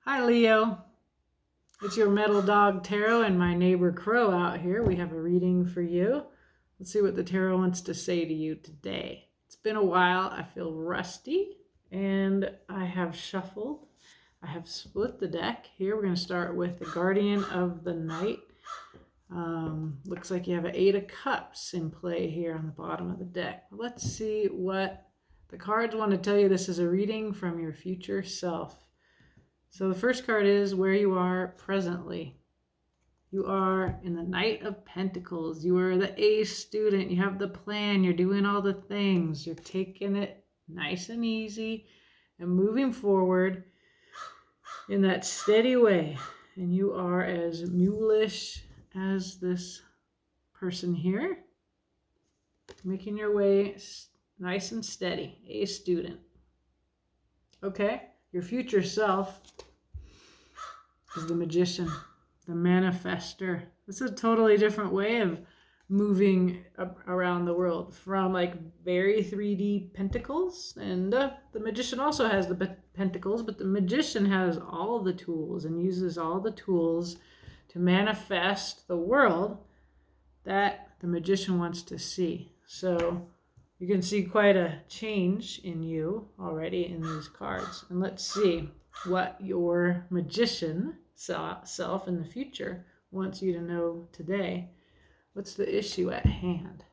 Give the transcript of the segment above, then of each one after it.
Hi, Leo. It's your Metal Dog Tarot and my neighbor Crow out here. We have a reading for you. Let's see what the tarot wants to say to you today. It's been a while. I feel rusty and I have shuffled. I have split the deck. Here we're going to start with the Guardian of the Night. Looks like you have an 8 of Cups in play here on the bottom of the deck. Let's see what the cards want to tell you. This is a reading from your future self. So the first card is where you are presently. You are in the Knight of Pentacles. You are the A student. You have the plan. You're doing all the things. You're taking it nice and easy and moving forward in that steady way. And you are as mulish as this person here, making your way nice and steady. A student. Okay, your future self is the Magician, the manifester. This is a totally different way of moving around the world from like very 3D pentacles. And the Magician also has the pentacles, but the Magician has all the tools and uses all the tools to manifest the world that the Magician wants to see. So you can see quite a change in you already in these cards. And let's see what your Magician self in the future wants you to know today. What's the issue at hand?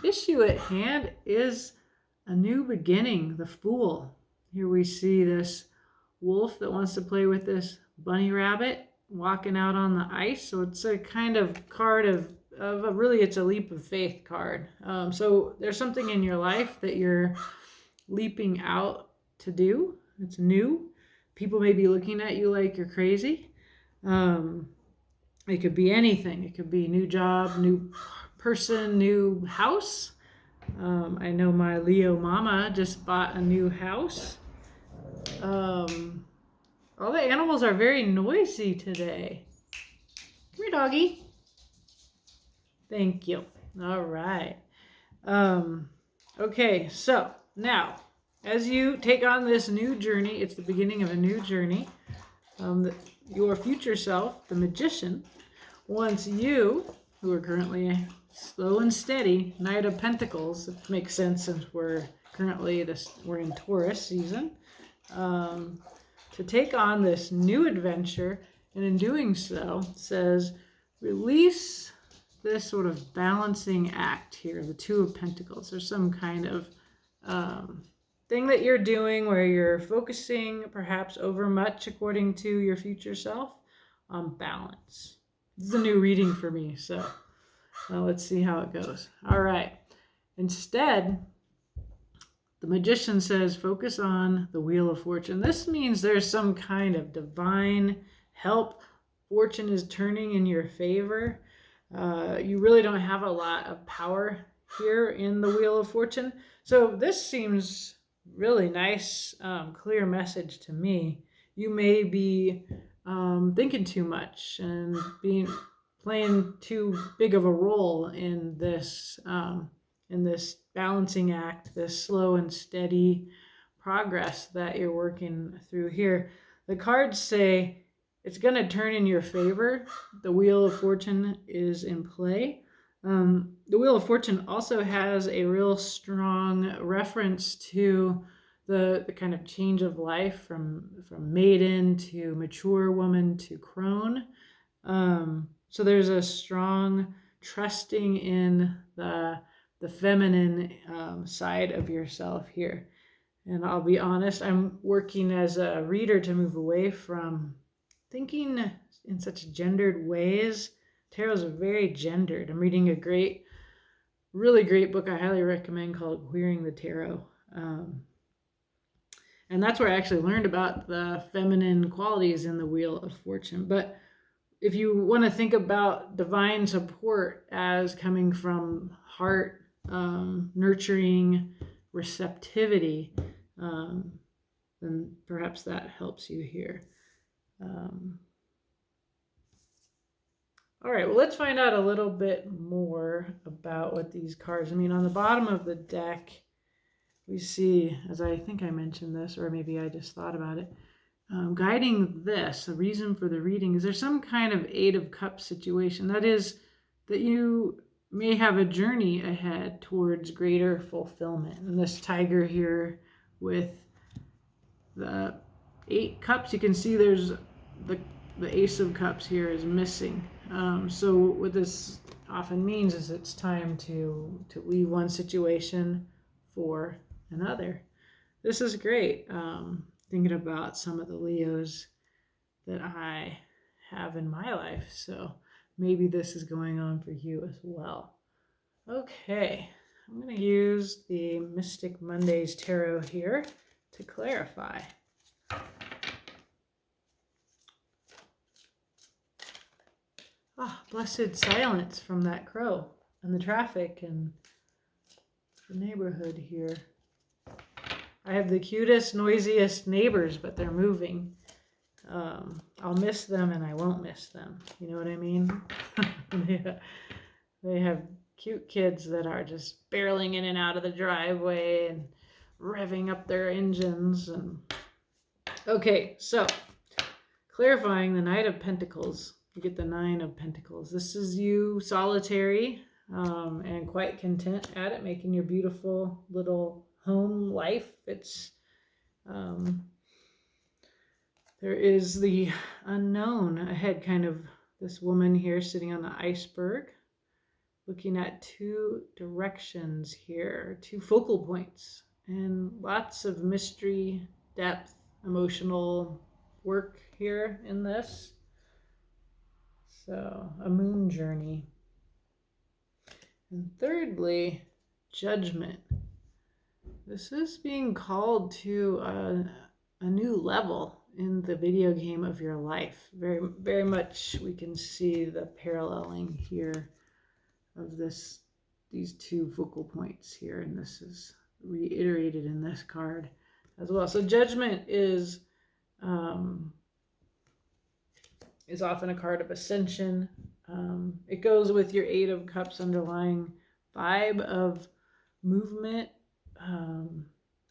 Issue at hand is a new beginning, the Fool. Here we see this wolf that wants to play with this bunny rabbit walking out on the ice. So it's a kind of card of really, it's a leap of faith card. So there's something in your life that you're leaping out to do. It's new. People may be looking at you like you're crazy. It could be anything. It could be new job, new person, new house. I know my Leo mama just bought a new house. All the animals are very noisy today. Come here, doggy. Thank you. All right. Okay, so now, as you take on this new journey, it's the beginning of a new journey. Your future self, the Magician, wants you, who are currently slow and steady, Knight of Pentacles, it makes sense since we're in Taurus season, to take on this new adventure, and in doing so, says, release this sort of balancing act here, the Two of Pentacles. There's some kind of thing that you're doing where you're focusing perhaps over much, according to your future self, on balance. This is a new reading for me, so let's see how it goes. All right. Instead, the Magician says, focus on the Wheel of Fortune. This means there's some kind of divine help. Fortune is turning in your favor. You really don't have a lot of power here in the Wheel of Fortune. So this seems really nice, clear message to me. You may be thinking too much and playing too big of a role in this balancing act, this slow and steady progress that you're working through here. The cards say it's going to turn in your favor. The Wheel of Fortune is in play. The Wheel of Fortune also has a real strong reference to the kind of change of life from maiden to mature woman to crone. So there's a strong trusting in the feminine side of yourself here. And I'll be honest, I'm working as a reader to move away from thinking in such gendered ways. Tarot's very gendered. I'm reading a really great book I highly recommend called Queering the Tarot. And that's where I actually learned about the feminine qualities in the Wheel of Fortune. But if you want to think about divine support as coming from heart, nurturing receptivity, then perhaps that helps you here. All right, well, let's find out a little bit more about what these cards, on the bottom of the deck, we see, as I think I mentioned this, or maybe I just thought about it, guiding this, the reason for the reading, is there some kind of Eight of Cups situation? That is, that you may have a journey ahead towards greater fulfillment. And this tiger here with the 8 cups, you can see there's the Ace of Cups here is missing. So what this often means is it's time to leave one situation for another. This is great. Thinking about some of the Leos that I have in my life. So maybe this is going on for you as well. Okay, I'm going to use the Mystic Mondays Tarot here to clarify. Blessed silence from that crow and the traffic and the neighborhood here. I have the cutest, noisiest neighbors, but they're moving. I'll miss them and I won't miss them. You know what I mean? They have cute kids that are just barreling in and out of the driveway and revving up their engines. Okay, so clarifying the Knight of Pentacles. You get the 9 of Pentacles. This is you, solitary, and quite content at it, making your beautiful little home life. It's there is the unknown ahead, kind of this woman here sitting on the iceberg, looking at 2 directions here, 2 focal points, and lots of mystery, depth, emotional work here in this. So, a moon journey. And thirdly, judgment. This is being called to a new level in the video game of your life. Very, very much we can see the paralleling here of these 2 focal points here, and this is reiterated in this card as well. So judgment is often a card of ascension. It goes with your 8 of Cups underlying vibe of movement.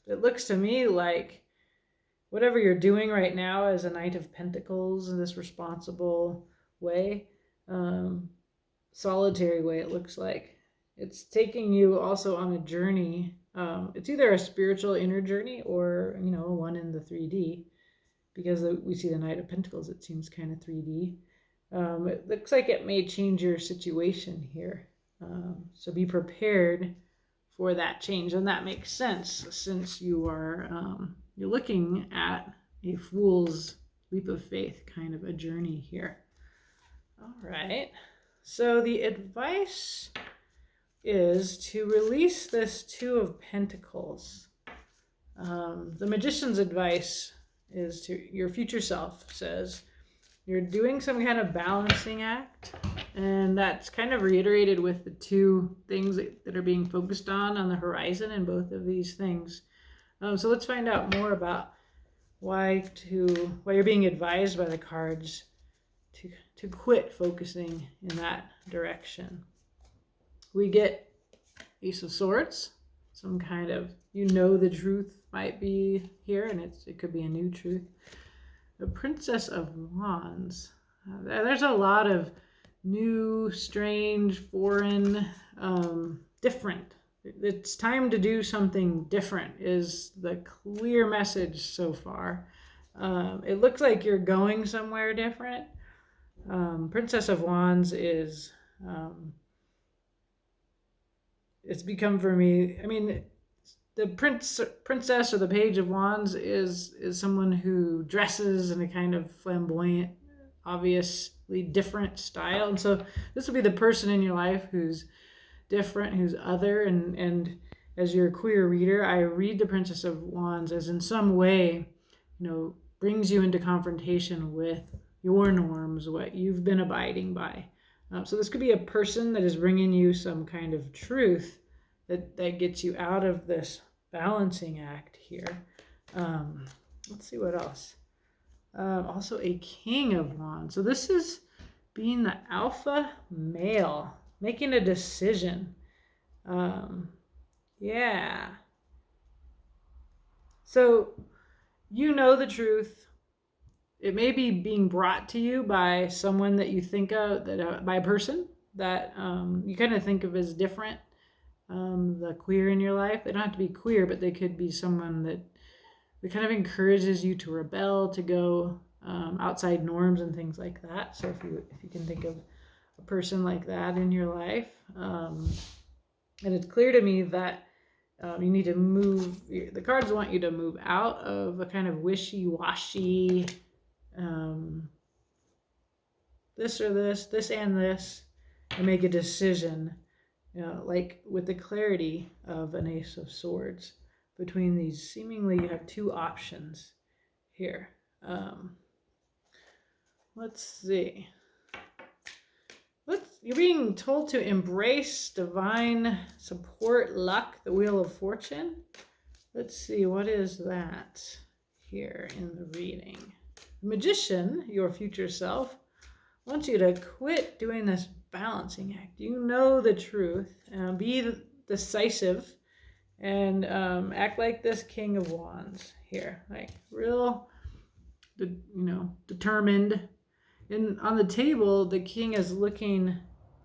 It looks to me like whatever you're doing right now as a Knight of Pentacles in this responsible way, solitary way, it looks like. It's taking you also on a journey. It's either a spiritual inner journey or, one in the 3D. Because we see the Knight of Pentacles, it seems kind of 3D. It looks like it may change your situation here. So be prepared for that change. And that makes sense since you are you're looking at a fool's leap of faith, kind of a journey here. All right. So the advice is to release this 2 of Pentacles. The Magician's advice is to your future self says you're doing some kind of balancing act, and that's kind of reiterated with the 2 things that are being focused on the horizon in both of these things. So let's find out more about why you're being advised by the cards to quit focusing in that direction. We get Ace of Swords, some kind of the truth might be here, and it could be a new truth. The Princess of Wands. There's a lot of new, strange, foreign, different. It's time to do something different is the clear message so far. It looks like you're going somewhere different. Princess of Wands is it's become for me, the princess or the Page of Wands is someone who dresses in a kind of flamboyant, obviously different style. And so this will be the person in your life who's different, who's other. And as your queer reader, I read the Princess of Wands as in some way, brings you into confrontation with your norms, what you've been abiding by. So this could be a person that is bringing you some kind of truth that gets you out of this balancing act here. Let's see what else. Also a King of Wands. So this is being the alpha male, making a decision. Yeah. So you know the truth. it may be being brought to you by someone that you think of, by a person that you kind of think of as different, the queer in your life. They don't have to be queer, but they could be someone that kind of encourages you to rebel, to go outside norms and things like that. So if you can think of a person like that in your life, and it's clear to me that you need to move. The cards want you to move out of a kind of wishy-washy, this or this and this, and make a decision. Like with the clarity of an Ace of Swords, between these, seemingly you have two options here. Let's see. You're being told to embrace divine support, luck, the Wheel of Fortune. Let's see, what is that here in the reading? The Magician, your future self, wants you to quit doing this balancing act. You know the truth. Be decisive and act like this King of Wands here, like real, determined. And on the table, the king is looking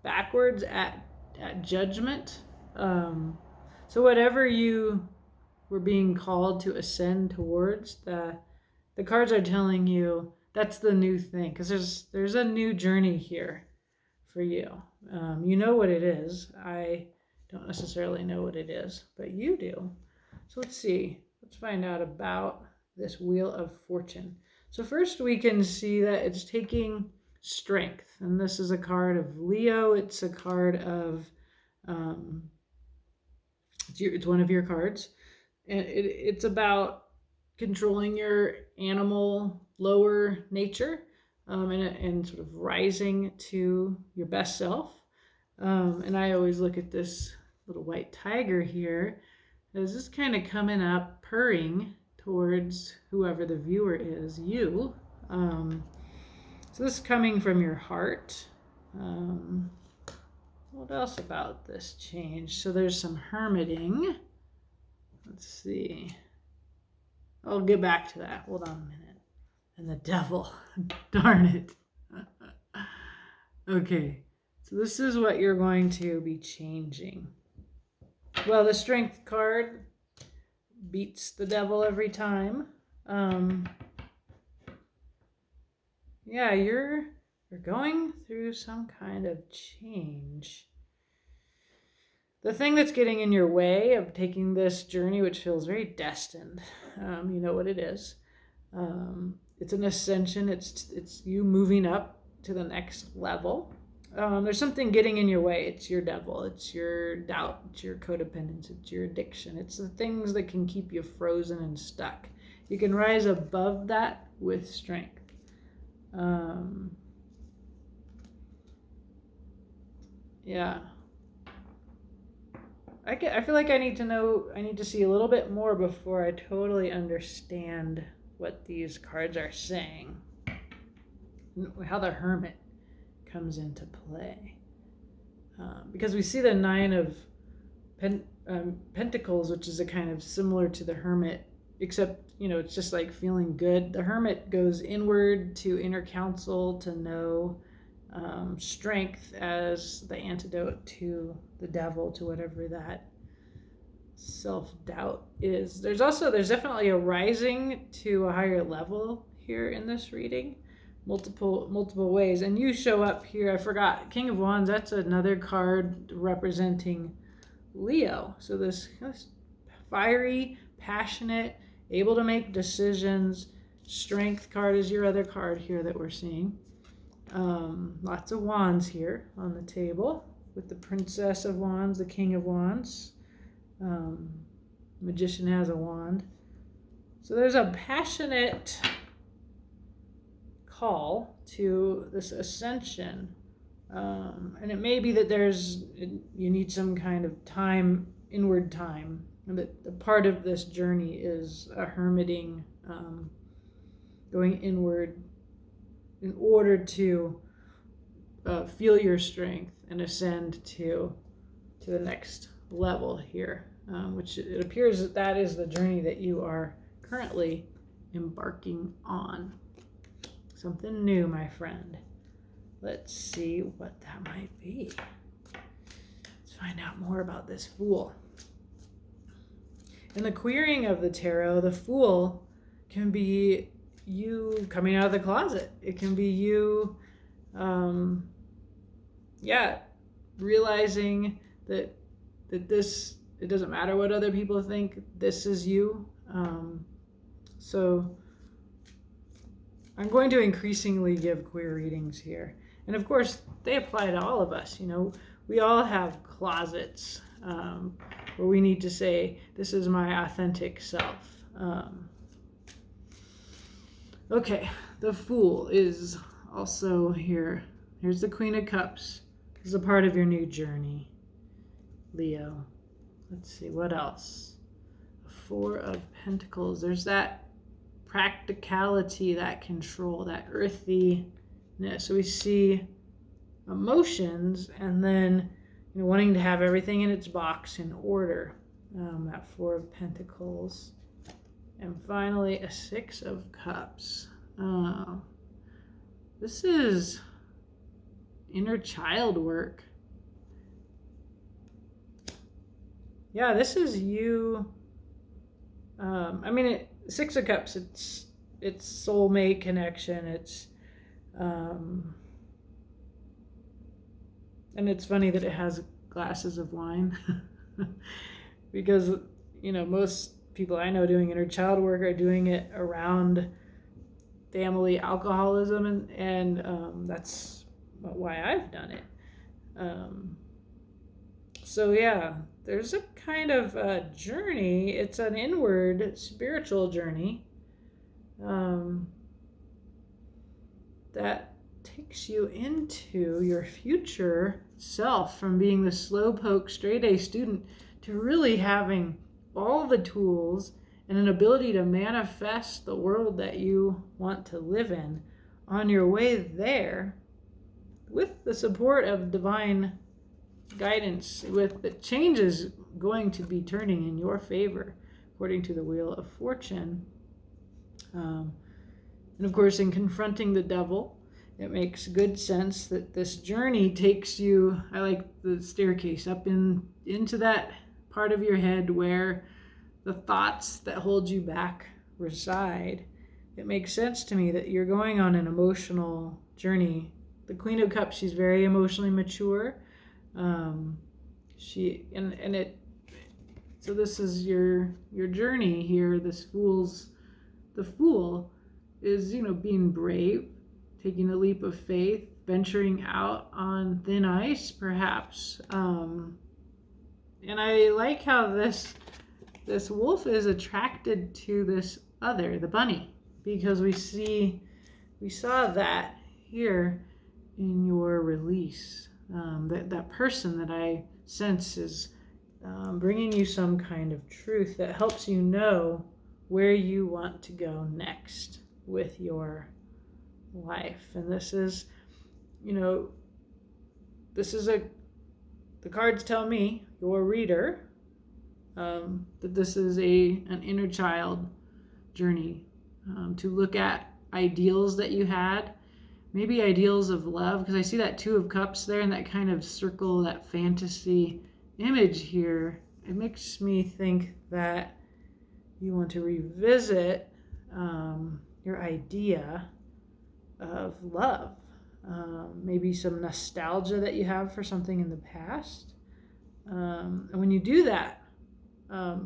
backwards at judgment. So whatever you were being called to ascend towards, the cards are telling you that's the new thing, because there's a new journey here for you. You know what it is. I don't necessarily know what it is, but you do. So let's see. Let's find out about this Wheel of Fortune. So first we can see that it's taking strength. And this is a card of Leo. It's a card of, it's one of your cards. And it's about controlling your animal lower nature, and sort of rising to your best self. And I always look at this little white tiger here as just kind of coming up, purring towards whoever the viewer is, you. So this is coming from your heart. What else about this change? So there's some hermiting. Let's see. I'll get back to that. Hold on a minute. And the devil. Darn it. Okay. So this is what you're going to be changing. Well, the strength card beats the devil every time. Yeah, you're going through some kind of change. The thing that's getting in your way of taking this journey, which feels very destined, you know what it is. It's an ascension. It's you moving up to the next level. There's something getting in your way. It's your devil. It's your doubt. It's your codependence. It's your addiction. It's the things that can keep you frozen and stuck. You can rise above that with strength. Yeah. I feel like I need to see a little bit more before I totally understand what these cards are saying. How the Hermit comes into play. Because we see the Nine of Pentacles, which is a kind of similar to the Hermit, except, it's just like feeling good. The Hermit goes inward to inner counsel, to know strength as the antidote to the devil, to whatever that self-doubt is. There's definitely a rising to a higher level here in this reading, multiple ways. And you show up here. I forgot, King of Wands, that's another card representing Leo. So this fiery, passionate, able to make decisions. Strength card is your other card here that we're seeing. Lots of wands here on the table, with the Princess of Wands, the King of Wands. Magician has a wand. So there's a passionate call to this ascension. And it may be that you need some kind of time, inward time. And that the part of this journey is a hermiting, going inward in order to feel your strength and ascend to the next level here, which it appears that is the journey that you are currently embarking on. something new, my friend. Let's see what that might be. Let's find out more about this Fool. In the querying of the tarot, the Fool can be you coming out of the closet. It can be you, realizing that this, it doesn't matter what other people think, this is you. So I'm going to increasingly give queer readings here. And of course, they apply to all of us. We all have closets where we need to say, this is my authentic self. Okay, the Fool is also here. Here's the Queen of Cups. This is a part of your new journey, Leo. Let's see, what else? The Four of Pentacles. There's that practicality, that control, that earthiness. So we see emotions and then wanting to have everything in its box in order. That Four of Pentacles. And finally, a Six of Cups. This is inner child work. Yeah, this is you. Six of Cups, it's soulmate connection. It's and it's funny that it has glasses of wine because most people I know doing inner child work are doing it around family alcoholism, and that's why I've done it. So yeah, there's a kind of a journey. It's an inward spiritual journey that takes you into your future self, from being the slowpoke straight A student to really having all the tools and an ability to manifest the world that you want to live in. On your way there, with the support of divine guidance, with the changes going to be turning in your favor according to the Wheel of Fortune. And of course, in confronting the devil, it makes good sense that this journey takes you, I like the staircase, up into that part of your head where the thoughts that hold you back reside. It makes sense to me that you're going on an emotional journey. The Queen of Cups, she's very emotionally mature. So this is your journey here. The Fool is, being brave, taking a leap of faith, venturing out on thin ice, perhaps. And I like how this wolf is attracted to this other, the bunny, because we saw that here in your release. That person that I sense is bringing you some kind of truth that helps you know where you want to go next with your life. And this is, the cards tell me, your reader, that this is an inner child journey, to look at ideals that you had, maybe ideals of love, because I see that Two of Cups there and that kind of circle, that fantasy image here. It makes me think that you want to revisit your idea of love, maybe some nostalgia that you have for something in the past. And when you do that,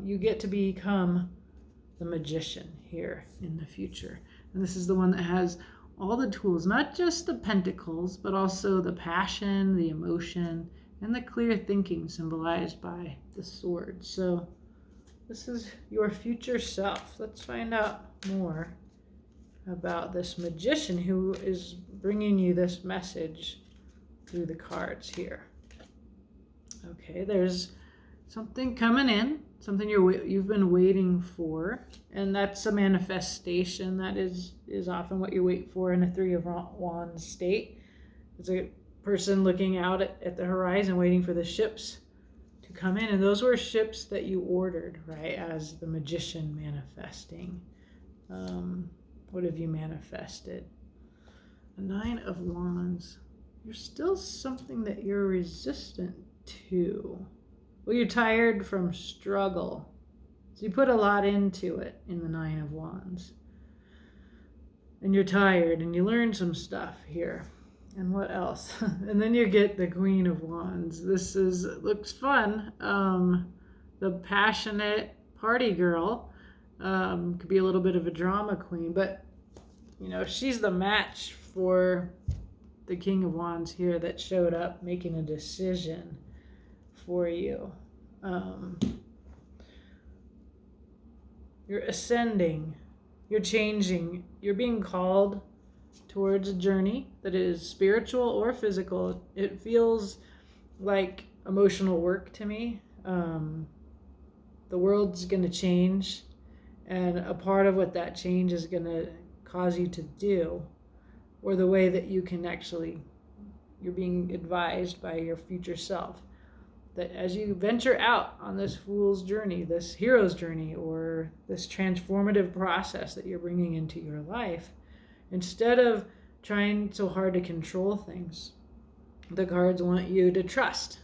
you get to become the magician here in the future. And this is the one that has all the tools, not just the pentacles, but also the passion, the emotion, and the clear thinking symbolized by the sword. So this is your future self. Let's find out more about this magician who is bringing you this message through the cards here. Okay, there's something coming in, something you've been waiting for, and that's a manifestation. That is often what you wait for in a Three of Wands state. It's a person looking out at the horizon, waiting for the ships to come in, and those were ships that you ordered, right, as the magician manifesting. What have you manifested? Nine of Wands. There's still something that you're resistant to. Well, you're tired from struggle. So you put a lot into it in the Nine of Wands. And you're tired and you learn some stuff here. And what else? And then you get the Queen of Wands. Looks fun. The passionate party girl. Could be a little bit of a drama queen, but she's the match for the King of Wands here that showed up making a decision for you. You're ascending, you're changing, you're being called towards a journey that is spiritual or physical. It feels like emotional work to me. The world's going to change, and a part of what that change is going to cause you to do, or the way that you can you're being advised by your future self, that as you venture out on this fool's journey, this hero's journey, or this transformative process that you're bringing into your life, instead of trying so hard to control things, the cards want you to trust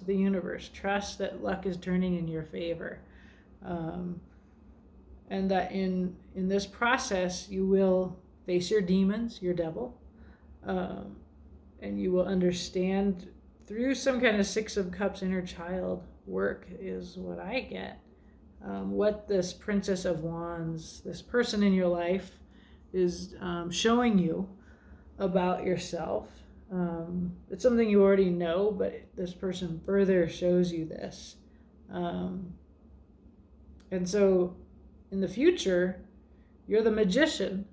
the universe, trust that luck is turning in your favor, and that in this process you will face your demons, your devil, and you will understand through some kind of Six of Cups inner child work is what I get. What this Princess of Wands, this person in your life, is showing you about yourself. It's something you already know, but this person further shows you this. And so in the future, you're the magician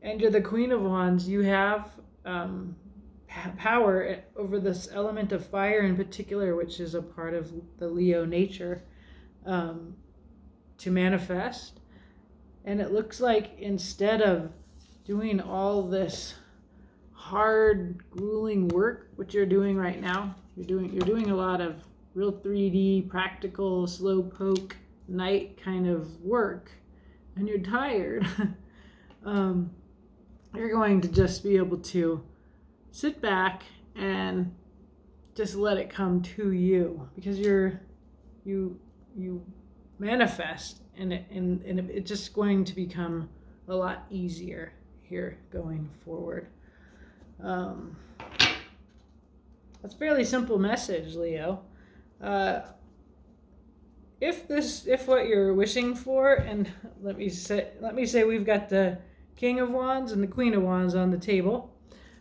and you're the Queen of Wands. You have power over this element of fire in particular, which is a part of the Leo nature, to manifest. And it looks like instead of doing all this hard, grueling work, which you're doing right now, you're doing a lot of real 3D, practical, slow poke, night kind of work, and you're tired. You're going to just be able to sit back and just let it come to you, because you manifest, and it's just going to become a lot easier here going forward. That's a fairly simple message, Leo. If what you're wishing for, and let me say we've got the King of Wands and the Queen of Wands on the table.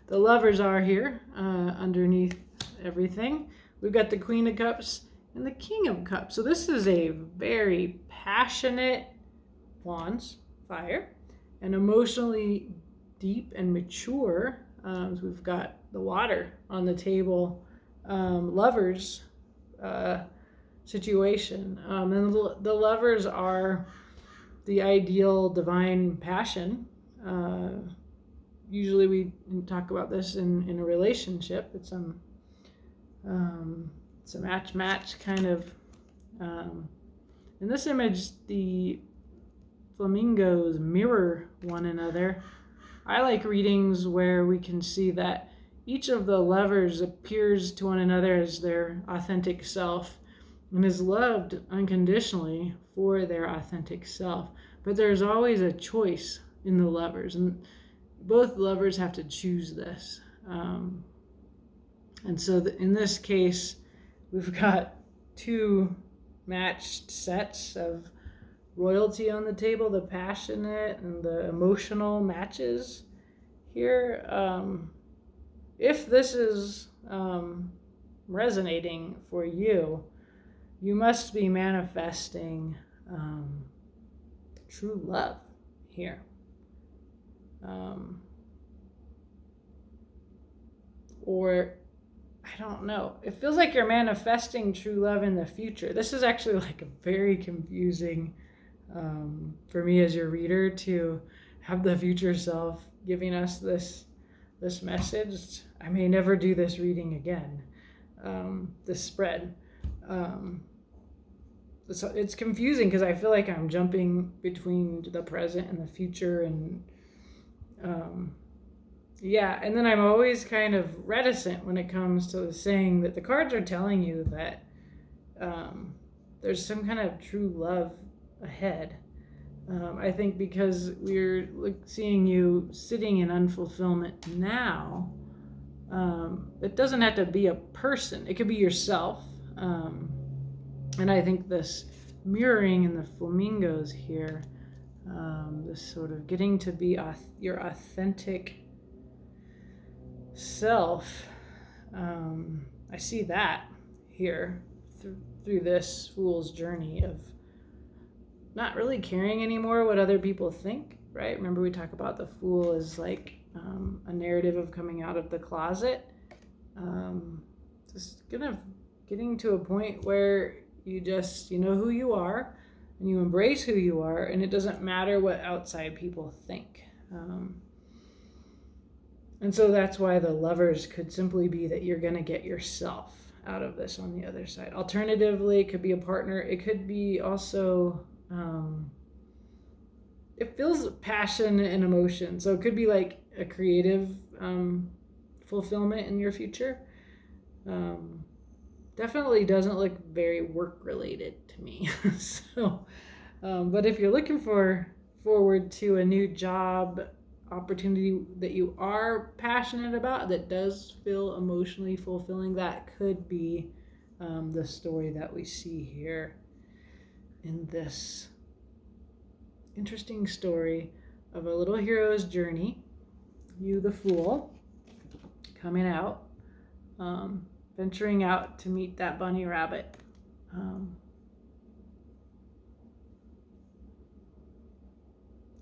The lovers are here underneath everything. We've got the Queen of Cups and the King of Cups. So this is a very passionate Wands, fire, and emotionally deep and mature. So we've got the water on the table, lovers situation. And the lovers are the ideal divine passion. Usually we talk about this in a relationship. It's a match kind of. In this image, the flamingos mirror one another. I like readings where we can see that each of the lovers appears to one another as their authentic self and is loved unconditionally for their authentic self. But there's always a choice in the lovers, and both lovers have to choose this. And so in this case, we've got two matched sets of royalty on the table, the passionate and the emotional matches here. If this is resonating for you, you must be manifesting true love here. Or I don't know. It feels like you're manifesting true love in the future. This is actually like a very confusing for me as your reader to have the future self giving us this message. I may never do this reading again, this spread. It's confusing because I feel like I'm jumping between the present and the future, and Yeah, and then I'm always kind of reticent when it comes to saying that the cards are telling you that um, there's some kind of true love ahead. I think because we're seeing you sitting in unfulfillment now, it doesn't have to be a person. It could be yourself. And I think this mirroring in the flamingos here, this sort of getting to be your authentic self, I see that here through this fool's journey of not really caring anymore what other people think, right? Remember we talk about the fool as like a narrative of coming out of the closet. Just kind of getting to a point where you just, you know who you are and you embrace who you are, and it doesn't matter what outside people think. And so that's why the lovers could simply be that you're going to get yourself out of this on the other side. Alternatively, it could be a partner. It could be also, it feels passion and emotion. So it could be like a creative fulfillment in your future. Definitely doesn't look very work related to me. So, but if you're looking forward to a new job opportunity that you are passionate about, that does feel emotionally fulfilling, that could be the story that we see here in this interesting story of a little hero's journey. You, the fool, coming out, venturing out to meet that bunny rabbit.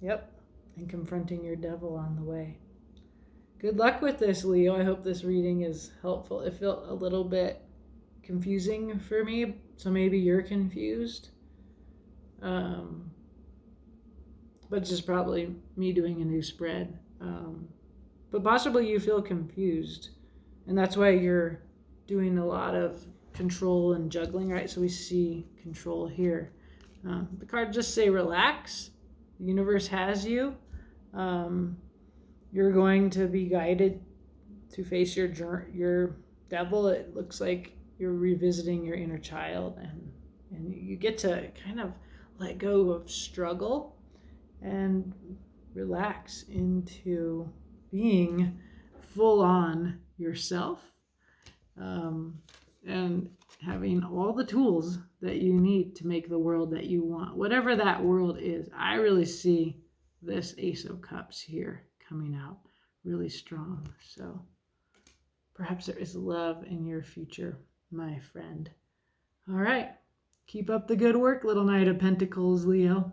Yep, and confronting your devil on the way. Good luck with this, Leo. I hope this reading is helpful. It felt a little bit confusing for me, so maybe you're confused. But just probably me doing a new spread. But possibly you feel confused, and that's why you're doing a lot of control and juggling, right? So we see control here. The card just say relax. The universe has you. You're going to be guided to face your devil. It looks like you're revisiting your inner child, and you get to kind of let go of struggle and relax into being full on yourself, and having all the tools that you need to make the world that you want, whatever that world is. I really see this Ace of Cups here coming out really strong. So perhaps there is love in your future, my friend. All right. Keep up the good work, little Knight of Pentacles, Leo.